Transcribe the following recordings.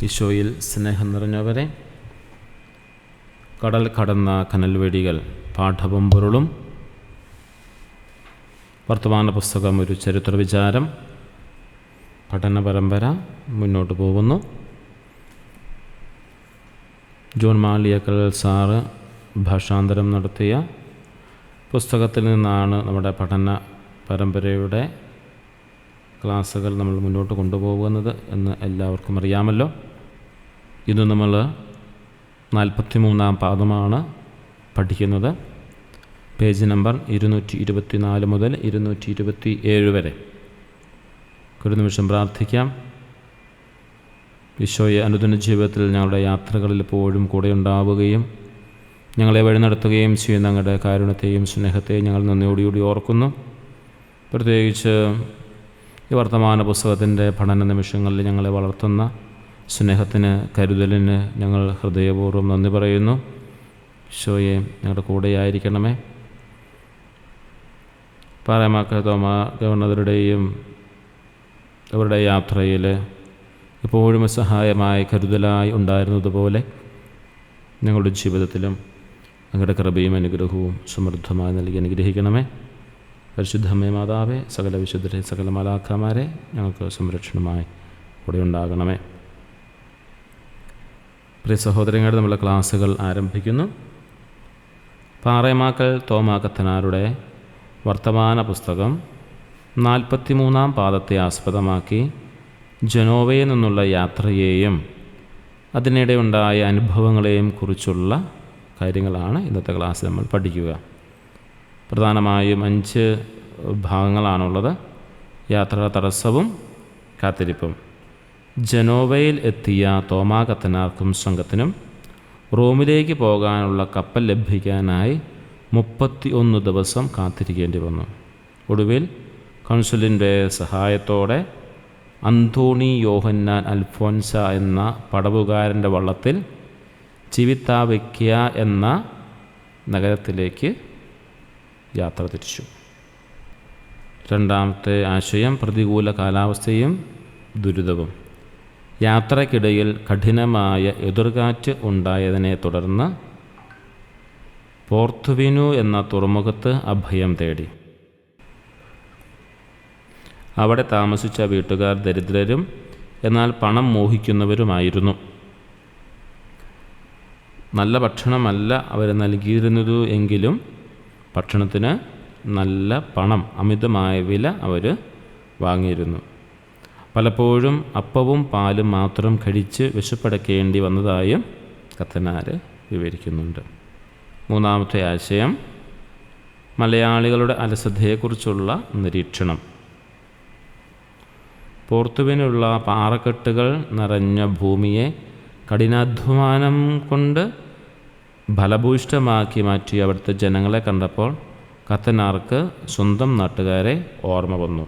ഈശോയിൽ സ്നേഹം നിറഞ്ഞവരെ, കടൽ കടന്ന കനൽവെടികൾ പാഠവും പൊരുളും. വർത്തമാന പുസ്തകം ഒരു ചരിത്ര വിചാരം. പഠന പരമ്പര മുന്നോട്ട് പോകുന്നു. ജോൺ മാളിയേക്കൽ സാറ് ഭാഷാന്തരം നടത്തിയ പുസ്തകത്തിൽ നിന്നാണ് നമ്മുടെ പഠന പരമ്പരയുടെ ക്ലാസ്സുകൾ നമ്മൾ മുന്നോട്ട് കൊണ്ടുപോകുന്നത് എന്ന് എല്ലാവർക്കും അറിയാമല്ലോ. ഇന്ന് നമ്മൾ 43-ാം പാഠമാണ് പഠിക്കുന്നത്. പേജ് നമ്പർ 224 മുതൽ 227 വരെ. ഒരു നിമിഷം പ്രാർത്ഥിക്കാം. ഈശോയെ, അനുദിന ജീവിതത്തിൽ ഞങ്ങളുടെ യാത്രകളിൽ എപ്പോഴും കൂടെ ഉണ്ടാവുകയും ഞങ്ങളെ വഴി നടത്തുകയും ചെയ്യുന്ന ഞങ്ങളുടെ കാരുണ്യത്തെയും സ്നേഹത്തെയും ഞങ്ങൾ നന്ദിയോടുകൂടി ഓർക്കുന്നു. പ്രത്യേകിച്ച് ഈ വർത്തമാന പുസ്തകത്തിൻ്റെ പഠന നിമിഷങ്ങളിൽ ഞങ്ങളെ വളർത്തുന്ന സ്നേഹത്തിന്, കരുതലിന് ഞങ്ങൾ ഹൃദയപൂർവ്വം നന്ദി പറയുന്നു. ഈശോയെ, ഞങ്ങളുടെ കൂടെയായിരിക്കണമേ. പാറേമാക്കൽ തോമാ ഗവർണറുടെയും അവരുടെ യാത്രയിൽ എപ്പോഴും സഹായമായി കരുതലായി ഉണ്ടായിരുന്നതുപോലെ ഞങ്ങളുടെ ജീവിതത്തിലും ഞങ്ങളുടെ കൃപയും അനുഗ്രഹവും സമൃദ്ധമായി നൽകി അനുഗ്രഹിക്കണമേ. പരിശുദ്ധമേ മാതാവേ, സകല വിശുദ്ധരെ, സകല മാലാഖമാരെ ഞങ്ങൾക്ക് സംരക്ഷണമായി കൂടെ ഉണ്ടാകണമേ. പ്രിയ സഹോദരങ്ങളുടെ നമ്മുടെ ക്ലാസ്സുകൾ ആരംഭിക്കുന്നു. പാറേമാക്കൽ തോമാ കത്തനാരുടെ വർത്തമാന പുസ്തകം 43-ാം പാഠത്തെ ആസ്പദമാക്കി ജനോവയിൽ നിന്നുള്ള യാത്രയെയും അതിനിടെ ഉണ്ടായ അനുഭവങ്ങളെയും കുറിച്ചുള്ള കാര്യങ്ങളാണ് ഇന്നത്തെ ക്ലാസ്സിൽ നമ്മൾ പഠിക്കുക. പ്രധാനമായും 5 ഭാഗങ്ങളാണുള്ളത്. യാത്രാ തടസ്സവും കാത്തിരിപ്പും. ജനോവയിൽ എത്തിയ തോമാ കത്തനാർക്കും സംഘത്തിനും റോമിലേക്ക് പോകാനുള്ള കപ്പൽ ലഭിക്കാനായി 31 ദിവസം കാത്തിരിക്കേണ്ടി വന്നു. ഒടുവിൽ കൗൺസിലിൻ്റെ സഹായത്തോടെ അന്തോണി യോഹന്നാൻ അൽഫോൻസ എന്ന പടവുകാരൻ്റെ വള്ളത്തിൽ ചിവിത്താവെക്യ എന്ന നഗരത്തിലേക്ക് യാത്ര തിരിച്ചു. രണ്ടാമത്തെ ആശയം പ്രതികൂല കാലാവസ്ഥയും ദുരിതവും. യാത്രക്കിടയിൽ കഠിനമായ എതിർകാറ്റ് ഉണ്ടായതിനെ തുടർന്ന് പോർത്തുവിനു എന്ന തുറമുഖത്ത് അഭയം തേടി. അവിടെ താമസിച്ച വീട്ടുകാർ ദരിദ്രരും എന്നാൽ പണം മോഹിക്കുന്നവരുമായിരുന്നു. നല്ല ഭക്ഷണമല്ല അവർ നൽകിയിരുന്നത് എങ്കിലും ഭക്ഷണത്തിന് നല്ല പണം, അമിതമായ വില അവർ വാങ്ങിയിരുന്നു. പലപ്പോഴും അപ്പവും പാലും മാത്രം കഴിച്ച് വിശപ്പടക്കേണ്ടി വന്നതായും കത്തനാർ വിവരിക്കുന്നുണ്ട്. മൂന്നാമത്തെ ആശയം മലയാളികളുടെ അലസതയെക്കുറിച്ചുള്ള നിരീക്ഷണം. പോർത്തുവിനുള്ള പാറക്കെട്ടുകൾ നിറഞ്ഞ ഭൂമിയെ കഠിനാധ്വാനം കൊണ്ട് ഫലഭൂയിഷ്ഠമാക്കി മാറ്റിയ അവിടുത്തെ ജനങ്ങളെ കണ്ടപ്പോൾ കത്തനാർക്ക് സ്വന്തം നാട്ടുകാരെ ഓർമ്മ വന്നു.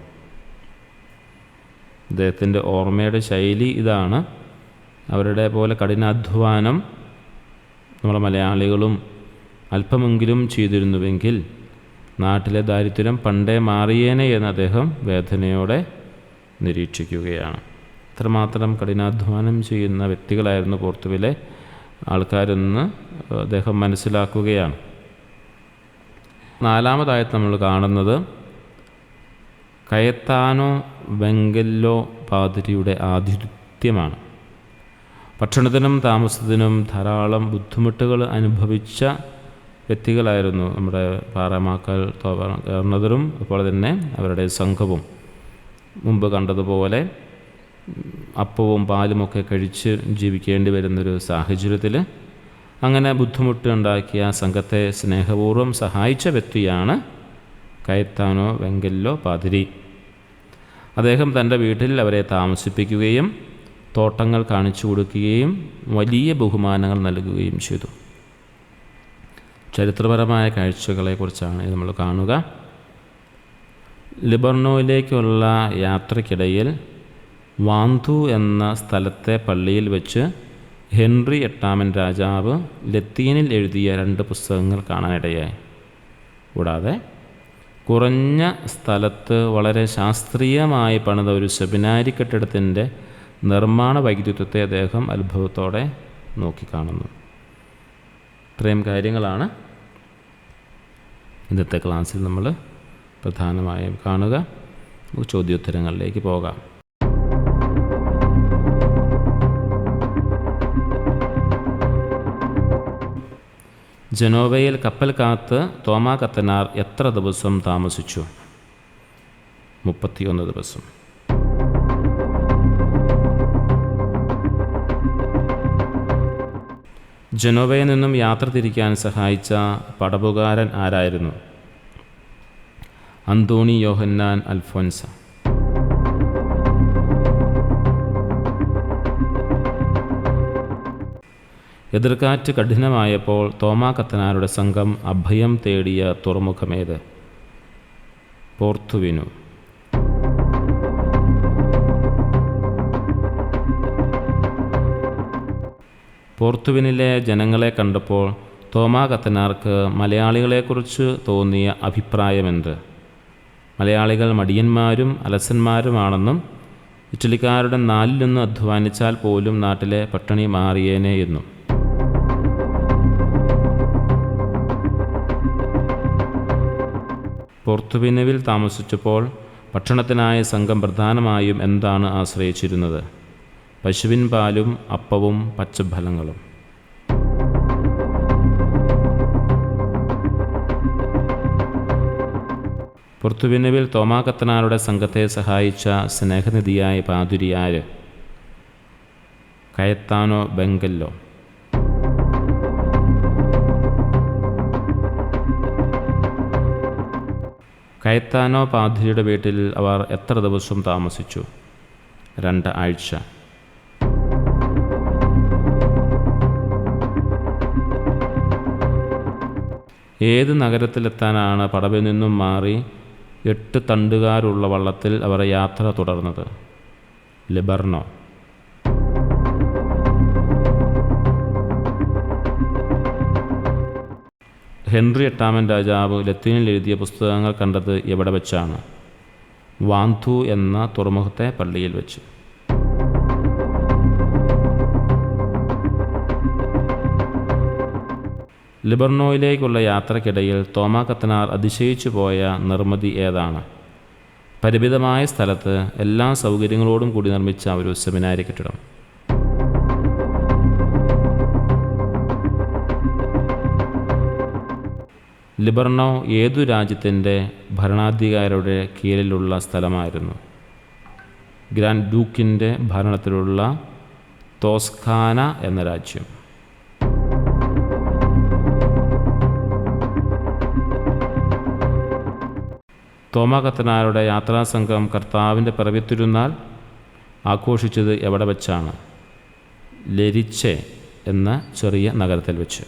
അദ്ദേഹത്തിൻ്റെ ഓർമ്മയുടെ ശൈലി ഇതാണ്. അവരുടെ പോലെ കഠിനാധ്വാനം നമ്മുടെ മലയാളികളും അല്പമെങ്കിലും ചെയ്തിരുന്നുവെങ്കിൽ നാട്ടിലെ ദാരിദ്ര്യം പണ്ടേ മാറിയേനെ എന്ന് അദ്ദേഹം വേദനയോടെ നിരീക്ഷിക്കുകയാണ്. ഇത്രമാത്രം കഠിനാധ്വാനം ചെയ്യുന്ന വ്യക്തികളായിരുന്നു പോർത്തുവിലെ ആൾക്കാരെന്ന് അദ്ദേഹം മനസ്സിലാക്കുകയാണ്. നാലാമതായിട്ട് നമ്മൾ കാണുന്നത് കയത്താനോ വെങ്കല്ലോ പാതിരിയുടെ ആതിഥ്യമാണ്. ഭക്ഷണത്തിനും താമസത്തിനും ധാരാളം ബുദ്ധിമുട്ടുകൾ അനുഭവിച്ച വ്യക്തികളായിരുന്നു നമ്മുടെ പാറേമാക്കൽ ഗവർണറും അതുപോലെ തന്നെ അവരുടെ സംഘവും. മുമ്പ് കണ്ടതുപോലെ അപ്പവും പാലുമൊക്കെ കഴിച്ച് ജീവിക്കേണ്ടി വരുന്നൊരു സാഹചര്യത്തിൽ അങ്ങനെ ബുദ്ധിമുട്ടുണ്ടാക്കിയ സംഘത്തെ സ്നേഹപൂർവ്വം സഹായിച്ച വ്യക്തിയാണ് കയത്താനോ വെങ്കല്ലോ പാതിരി. അദ്ദേഹം തൻ്റെ വീട്ടിൽ അവരെ താമസിപ്പിക്കുകയും തോട്ടങ്ങൾ കാണിച്ചു കൊടുക്കുകയും വലിയ ബഹുമാനങ്ങൾ നൽകുകയും ചെയ്തു. ചരിത്രപരമായ കാഴ്ചകളെക്കുറിച്ചാണ് നമ്മൾ കാണുക. ലിബർണോയിലേക്കുള്ള യാത്രക്കിടയിൽ വാന്തു എന്ന സ്ഥലത്തെ പള്ളിയിൽ വെച്ച് ഹെൻറി 8-ാമൻ രാജാവ് ലത്തീനിൽ എഴുതിയ 2 പുസ്തകങ്ങൾ കാണാനിടയായി. കൂടാതെ കുറഞ്ഞ സ്ഥലത്ത് വളരെ ശാസ്ത്രീയമായി പണിത ഒരു സെമിനാരി കെട്ടിടത്തിൻ്റെ നിർമ്മാണ വൈദഗ്ധ്യത്തെ അദ്ദേഹം അത്ഭുതത്തോടെ നോക്കിക്കാണുന്നു. ഇത്രയും കാര്യങ്ങളാണ് ഇന്നത്തെ ക്ലാസ്സിൽ നമ്മൾ പ്രധാനമായും കാണുക. ചോദ്യോത്തരങ്ങളിലേക്ക് പോകാം. ജനോവയിൽ കപ്പൽ കാത്ത് തോമാ കത്തനാർ എത്ര ദിവസം താമസിച്ചു? 31 ദിവസം. ജനോവയിൽ നിന്നും യാത്ര തിരിക്കാൻ സഹായിച്ച പടവുകാരൻ ആരായിരുന്നു? അന്തോണി യോഹന്നാൻ അൽഫോൻസ. എതിർക്കാറ്റ് കഠിനമായപ്പോൾ തോമാ കത്തനാരുടെ സംഘം അഭയം തേടിയ തുറമുഖമേത്? പോർത്തുവിനു. പോർത്തുവിനിലെ ജനങ്ങളെ കണ്ടപ്പോൾ തോമാ കത്തനാർക്ക് മലയാളികളെക്കുറിച്ച് തോന്നിയ അഭിപ്രായമെന്ത്? മലയാളികൾ മടിയന്മാരും അലസന്മാരുമാണെന്നും ഇറ്റലിക്കാരുടെ 4 അധ്വാനിച്ചാൽ പോലും നാട്ടിലെ പട്ടിണി മാറിയേനെ എന്നും. പോർത്തുവിനുവിൽ താമസിച്ചപ്പോൾ ഭക്ഷണത്തിനായ സംഘം പ്രധാനമായും എന്താണ് ആശ്രയിച്ചിരുന്നത്? പശുവിൻ പാലും അപ്പവും പച്ചഫലങ്ങളും. പോർത്തുവിനുവിൽ തോമാ കത്തനാരുടെ സംഘത്തെ സഹായിച്ച സ്നേഹനിധിയായ പാതിരി ആര്? കയത്താനോ ബെങ്കല്ലോ. കയത്താനോ പാതിരിയുടെ വീട്ടിൽ അവർ എത്ര ദിവസം താമസിച്ചു? 2 ആഴ്ച. ഏത് നഗരത്തിലെത്താനാണ് പടവിൽ നിന്നും മാറി 8 തണ്ടുകാരുള്ള വള്ളത്തിൽ അവർ യാത്ര തുടർന്നത്? ലിബർണോ. ഹെൻറി 8 രാജാവ് ലത്തീനിൽ എഴുതിയ പുസ്തകങ്ങൾ കണ്ടത് എവിടെ വെച്ചാണ്? വാന്തു എന്ന തുറമുഖത്തെ പള്ളിയിൽ വെച്ച്. ലിബർണോയിലേക്കുള്ള യാത്രക്കിടയിൽ തോമാ കത്തനാർ അതിശയിച്ചു പോയ നിർമ്മിതി ഏതാണ്? പരിമിതമായ സ്ഥലത്ത് എല്ലാ സൗകര്യങ്ങളോടും കൂടി നിർമ്മിച്ച ഒരു സെമിനാരി കെട്ടിടം. ലിബർണോ ഏതു രാജ്യത്തിൻ്റെ ഭരണാധികാരിയുടെ കീഴിലുള്ള സ്ഥലമായിരുന്നു? ഗ്രാൻഡ് ഡ്യൂക്കിൻ്റെ ഭരണത്തിലുള്ള തോസ്കാന എന്ന രാജ്യം. തോമാ കത്തനാരുടെ യാത്രാസംഘം കർത്താവിൻ്റെ പിറവിത്തിരുന്നാൾ ആഘോഷിച്ചത് എവിടെ വെച്ചാണ്? ലെരിച്ചെ എന്ന ചെറിയ നഗരത്തിൽ വെച്ച്.